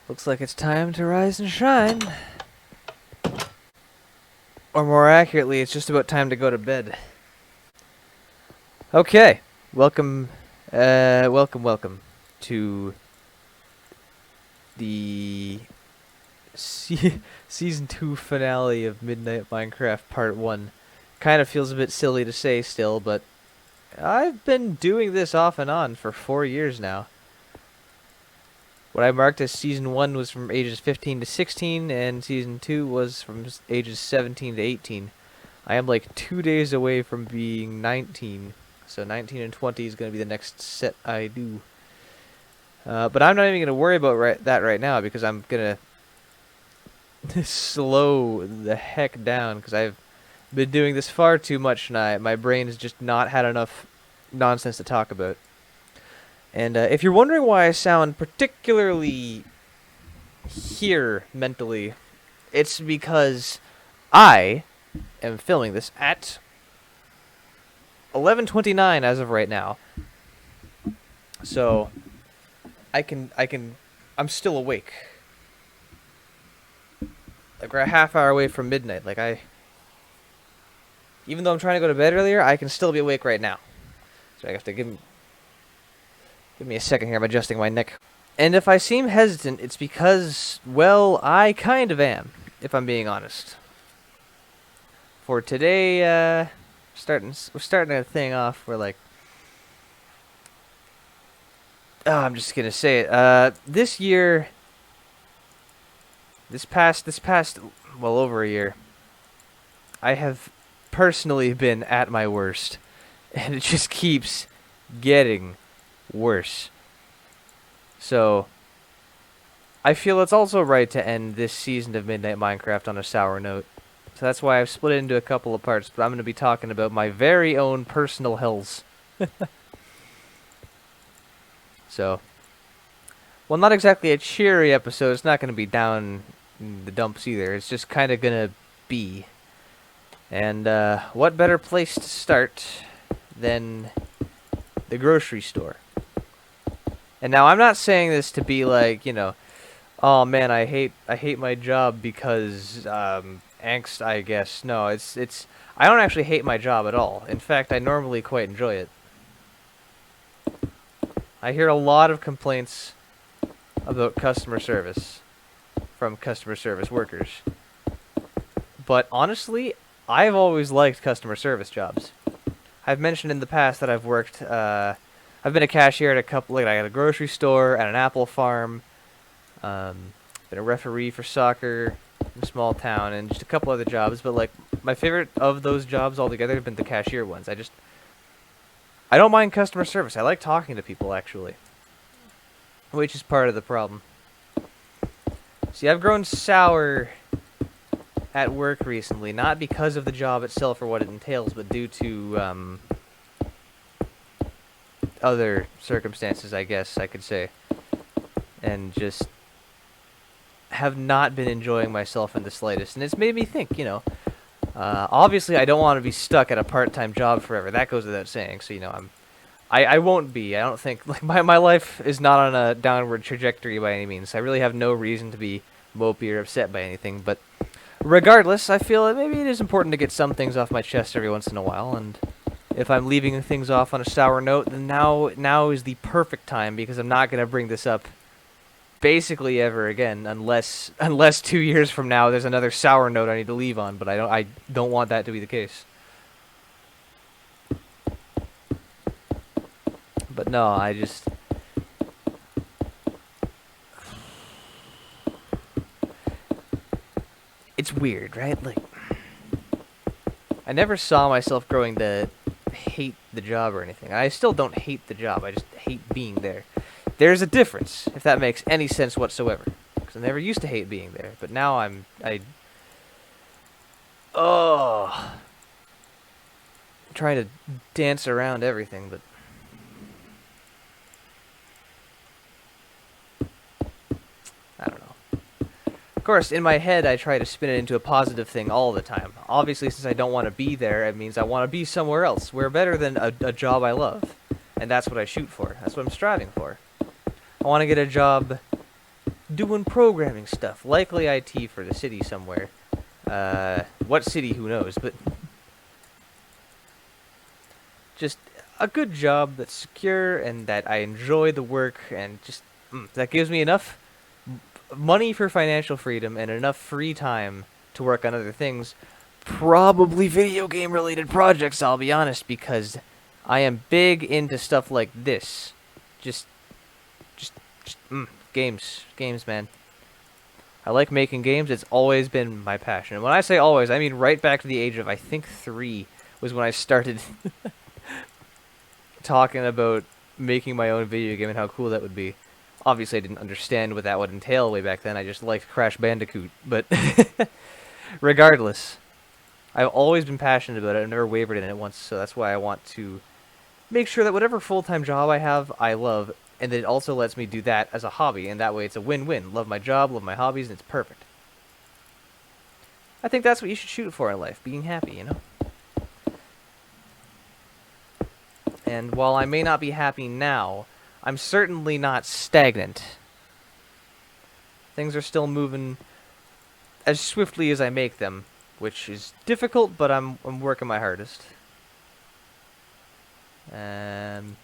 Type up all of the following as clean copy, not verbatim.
Looks like it's time to rise and shine. Or more accurately, it's just about time to go to bed. Okay, welcome to the season 2 finale of Midnight Minecraft Part 1. Kind of feels a bit silly to say still, but I've been doing this off and on for 4 years now. What I marked as Season 1 was from ages 15 to 16, and Season 2 was from ages 17 to 18. I am like 2 days away from being 19, so 19 and 20 is going to be the next set I do. But I'm not even going to worry about that right now, because I'm going to slow the heck down, because I've been doing this far too much, and my brain has just not had enough nonsense to talk about. And if you're wondering why I sound particularly here mentally, it's because I am filming this at 11:29 as of right now. So I'm still awake. Like, we're a half hour away from midnight. Even though I'm trying to go to bed earlier, I can still be awake right now. So I have to give me a second here, I'm adjusting my neck. And if I seem hesitant, it's because, well, I kind of am, if I'm being honest. For today, we're starting a thing off where, like, I'm just gonna say it. This year, this past, well, over a year, I have personally been at my worst, and it just keeps getting worse. So I feel it's also right to end this season of Midnight Minecraft on a sour note. So that's why I've split it into a couple of parts, but I'm going to be talking about my very own personal hells. So, well, not exactly a cheery episode. It's not going to be down in the dumps either. It's just kind of going to be. And what better place to start than the grocery store? And now I'm not saying this to be like, oh man, I hate my job because angst, I guess. No, it's I don't actually hate my job at all. In fact, I normally quite enjoy it. I hear a lot of complaints about customer service from customer service workers. But honestly, I've always liked customer service jobs. I've mentioned in the past that I've worked I've been a cashier at a couple, like, at a grocery store, at an apple farm, been a referee for soccer in a small town, and just a couple other jobs. But, like, my favorite of those jobs altogether have been the cashier ones. I don't mind customer service. I like talking to people, actually, which is part of the problem. See, I've grown sour at work recently, not because of the job itself or what it entails, but due to other circumstances, I guess I could say, and just have not been enjoying myself in the slightest. And it's made me think, obviously I don't want to be stuck at a part-time job forever. That goes without saying. So, I won't be. I don't think, like, my life is not on a downward trajectory by any means. I really have no reason to be mopey or upset by anything. But regardless, I feel that maybe it is important to get some things off my chest every once in a while, and if I'm leaving things off on a sour note, then now is the perfect time, because I'm not going to bring this up basically ever again, unless 2 years from now there's another sour note I need to leave on. But I don't want that to be the case. But no, it's weird, right? Like, I never saw myself growing to hate the job or anything. I still don't hate the job. I just hate being there. There's a difference, if that makes any sense whatsoever. Because I never used to hate being there, but now I'm trying to dance around everything, but I don't know. Of course, in my head, I try to spin it into a positive thing all the time. Obviously, since I don't want to be there, it means I want to be somewhere else. We're better than a job I love. And that's what I shoot for. That's what I'm striving for. I want to get a job doing programming stuff, likely IT for the city somewhere. What city, who knows, but just a good job that's secure and that I enjoy the work and just that gives me enough money for financial freedom and enough free time to work on other things. Probably video game related projects, I'll be honest, because I am big into stuff like this. Just, just, games, man. I like making games. It's always been my passion. And when I say always, I mean right back to the age of, I think, 3 was when I started talking about making my own video game and how cool that would be. Obviously, I didn't understand what that would entail way back then. I just liked Crash Bandicoot. But regardless, I've always been passionate about it. I've never wavered in it once, so that's why I want to make sure that whatever full-time job I have, I love, and that it also lets me do that as a hobby, and that way it's a win-win. Love my job, love my hobbies, and it's perfect. I think that's what you should shoot for in life, being happy, you know? And while I may not be happy now, I'm certainly not stagnant. Things are still moving as swiftly as I make them, which is difficult, but I'm working my hardest. Actually,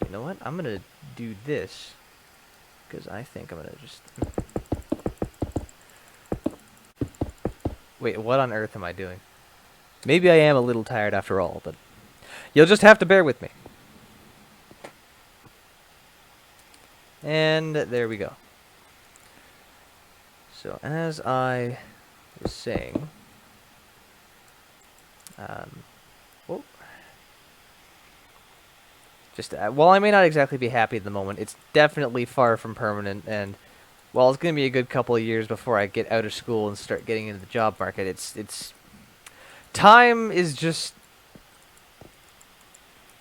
you know what? I'm gonna do this because I think I'm gonna just. Wait, what on earth am I doing? Maybe I am a little tired after all, but you'll just have to bear with me. And there we go. So, as I was saying, whoa. Just, while I may not exactly be happy at the moment, it's definitely far from permanent, and while it's going to be a good couple of years before I get out of school and start getting into the job market, time is just,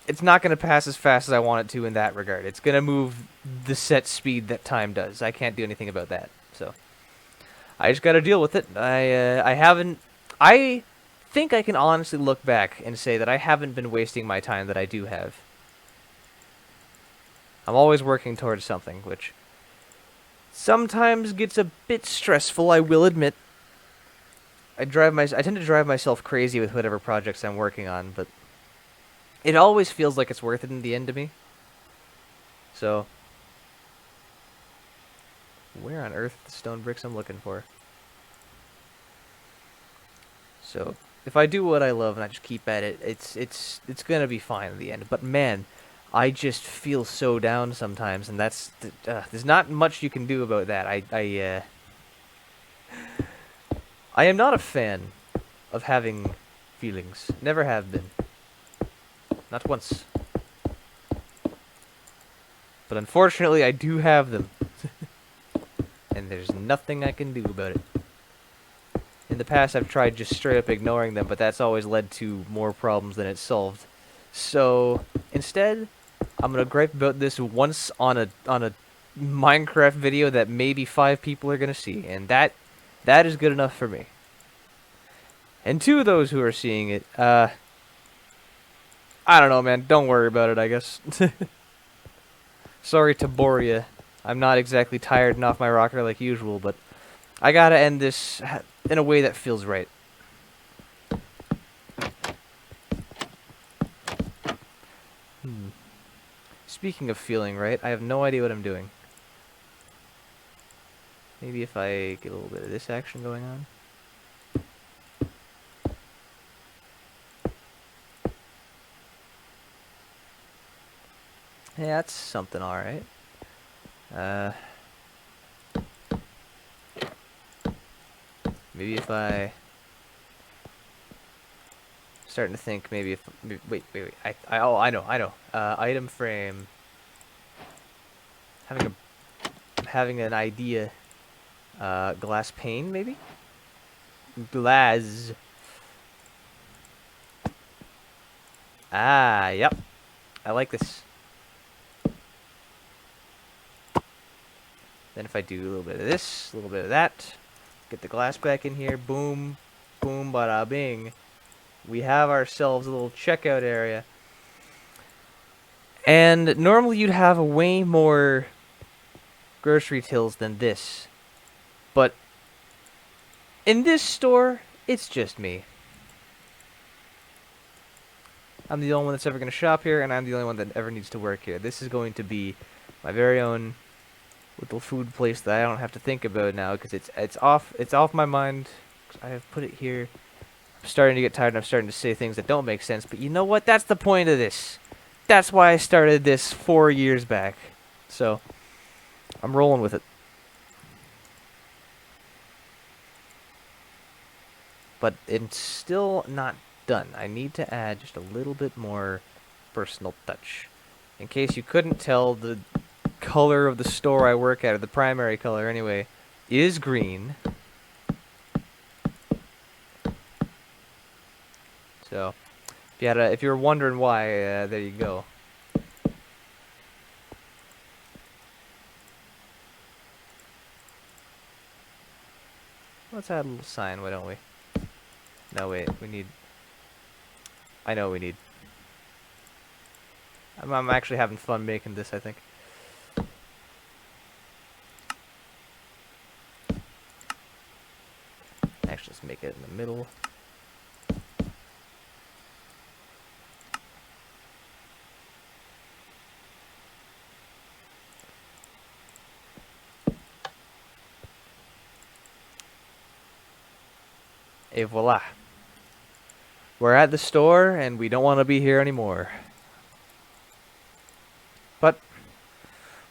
it's not going to pass as fast as I want it to in that regard. It's going to move the set speed that time does. I can't do anything about that, so I just got to deal with it. I think I can honestly look back and say that I haven't been wasting my time that I do have. I'm always working towards something, which sometimes gets a bit stressful, I will admit. I tend to drive myself crazy with whatever projects I'm working on, but it always feels like it's worth it in the end to me. So, where on earth are the stone bricks I'm looking for? So, if I do what I love and I just keep at it, it's gonna be fine in the end. But man, I just feel so down sometimes, and there's not much you can do about that. I am not a fan of having feelings. Never have been. Not once. But unfortunately, I do have them. And there's nothing I can do about it. In the past, I've tried just straight up ignoring them, but that's always led to more problems than it's solved. So, instead, I'm gonna gripe about this once on a Minecraft video that maybe 5 people are gonna see, and that is good enough for me. And to those who are seeing it, I don't know, man. Don't worry about it, I guess. Sorry to bore ya. I'm not exactly tired and off my rocker like usual, but I gotta end this in a way that feels right. Speaking of feeling right, I have no idea what I'm doing. Maybe if I get a little bit of this action going on. Yeah, that's something alright. Maybe if I... Starting to think maybe if... Wait. I know. Item frame. Having an idea. Glass pane, maybe? Glass. Ah, yep. I like this. Then if I do a little bit of this, a little bit of that, get the glass back in here, boom, boom, bada bing. We have ourselves a little checkout area. And normally you'd have way more grocery tills than this. But in this store, it's just me. I'm the only one that's ever going to shop here, and I'm the only one that ever needs to work here. This is going to be my very own little food place that I don't have to think about now because it's off my mind. 'Cause I have put it here. I'm starting to get tired and I'm starting to say things that don't make sense, but you know what? That's the point of this. That's why I started this 4 years back. So, I'm rolling with it. But it's still not done. I need to add just a little bit more personal touch. In case you couldn't tell, the color of the store I work at, or the primary color anyway, is green. So, if you were wondering why, there you go. Let's add a little sign, why don't we? No, wait, we need... I know we need... I'm actually having fun making this, I think. Actually, let's make it in the middle. Et voila. We're at the store, and we don't want to be here anymore. But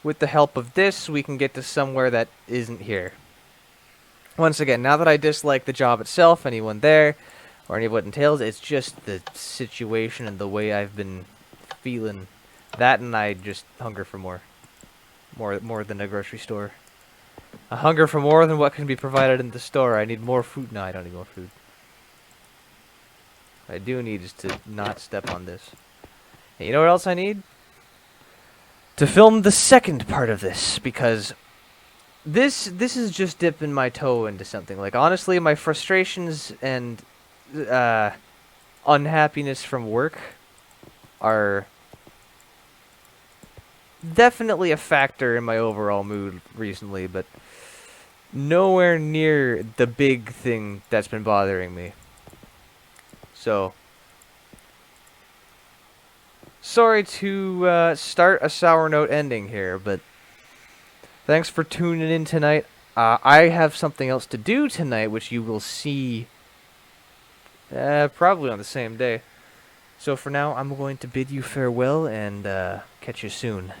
with the help of this, we can get to somewhere that isn't here. Once again, now that I dislike the job itself, anyone there, or any of what entails, it's just the situation and the way I've been feeling. That and I just hunger for more. More than a grocery store. I hunger for more than what can be provided in the store. I need more food. No, I don't need more food. What I do need is to not step on this. And you know what else I need? To film the second part of this, because this is just dipping my toe into something. Like, honestly, my frustrations and unhappiness from work are definitely a factor in my overall mood recently, but nowhere near the big thing that's been bothering me. So, sorry to start a sour note ending here, but thanks for tuning in tonight. I have something else to do tonight, which you will see probably on the same day. So for now, I'm going to bid you farewell and catch you soon.